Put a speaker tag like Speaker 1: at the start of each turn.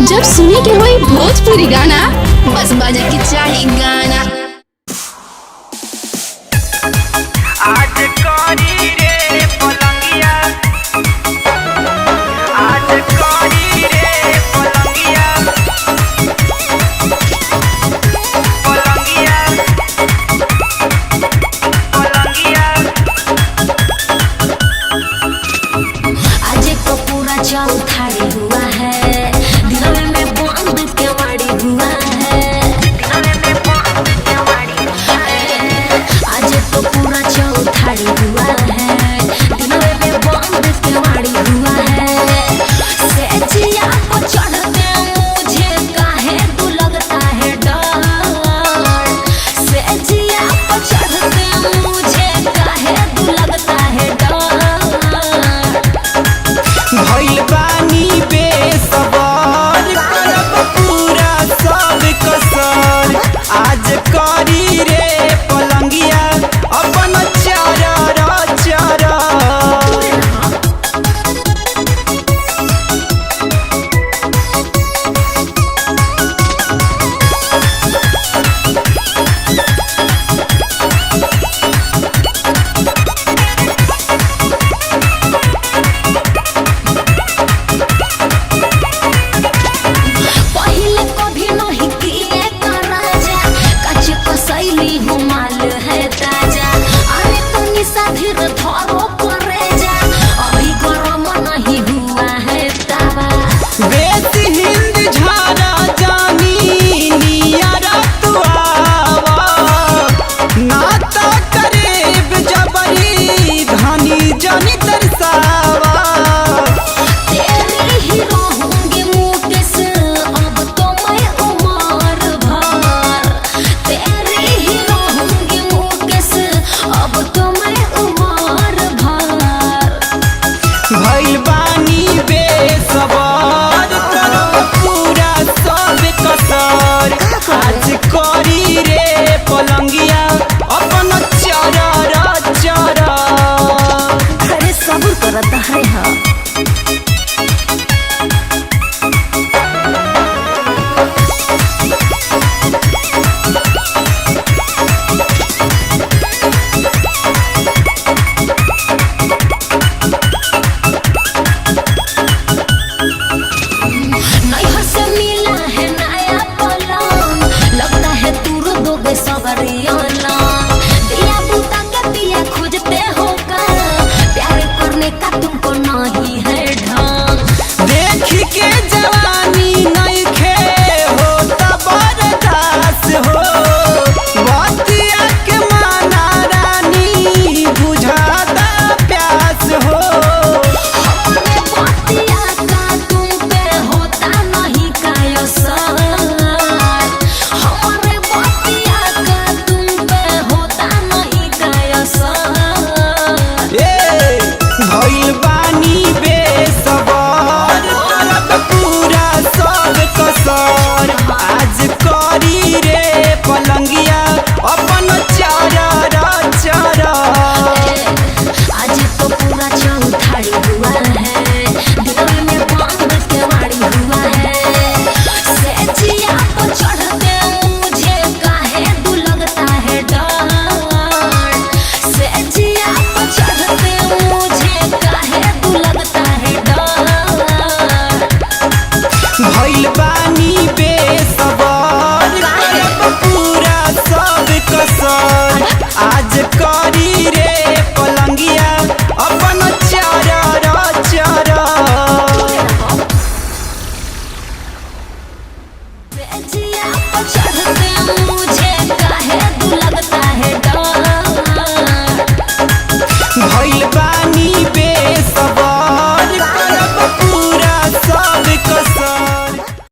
Speaker 1: जब सुने के होई भोजपुरी गाना बस बजे के चाही गाना।
Speaker 2: आज करी रे पलंगिया, आज करी रे पलंगिया, पलंगिया, पलंगिया।
Speaker 3: आज को पूरा चौथारी हुआ है, दिनों में बंद केवाड़ी हुआ है, दिनों में बंद केवाड़ी हुआ है। आज तो पूरा चौथारी हुआ है, दिनों में बंद केवाड़ी हुआ है। सेजिया को चढ़ते मुझे काहे तू लगता है डर, सेजिया को चढ़ते मुझे काहे तू लगता है डर।
Speaker 2: भइल बानी बेसबर करब पूरा सब कसर। आज करी रे पलंगिया अपन चरर चरर।
Speaker 3: पहिले कभी नहीं किए का राजा, कच्चे कसैली हो माल है ताजा। अरे तनी सा धीर धरो करे जा, अभी गरम नहीं हुआ है तावा।
Speaker 2: बेसी हिंद झारा जानी नियरा तू आवा, ना तो करीब जबरी धनी जानी तरसावा।
Speaker 3: तेरी ही रहूंगी मुकेश अब तो मैं उम्र भर, तेरी ही रहूंगी मुकेश अब तो मैं उम्र भर।
Speaker 2: भइल बानी बेसबर करब पूरा सब कसर। आज करी रे पलंगिया अपन चरर चरर।
Speaker 3: अरे सब्र करत है हा। नैहर से मिला है नया पलंग, लगता है तू रो दोगे सबरियाना। दिया बूता के दिया खोजते हो का, प्यार करने का तुमको नहीं है ढंग।
Speaker 2: देख के जवानी नइखे होता बर्दाश्त हो। बतिया के माना रानी बुझाता प्यास हो।
Speaker 3: अपने बतिया का तुम पे होता नहीं का असर, हमारे बतिया का तुम पे होता नहीं का असर।
Speaker 2: ए भइल बानी बेसबर करब पूरा सब कसर। आज करी रे पलंगिया अपन चरर चरर।
Speaker 3: आज तो पूरा चौथारी हुआ है, दिनों में बंद केवाड़ी हुआ है। सेजिया को चढ़ते मुझे काहे तू लगता है डर, सेजिया को चढ़ते मुझे काहे तू लगता है डर।
Speaker 2: भइल बानी बेसबर करब पूरा सब कसर। आज करी रे पलंगिया अपन चरर चरर।
Speaker 3: सेजिया को चढ़ते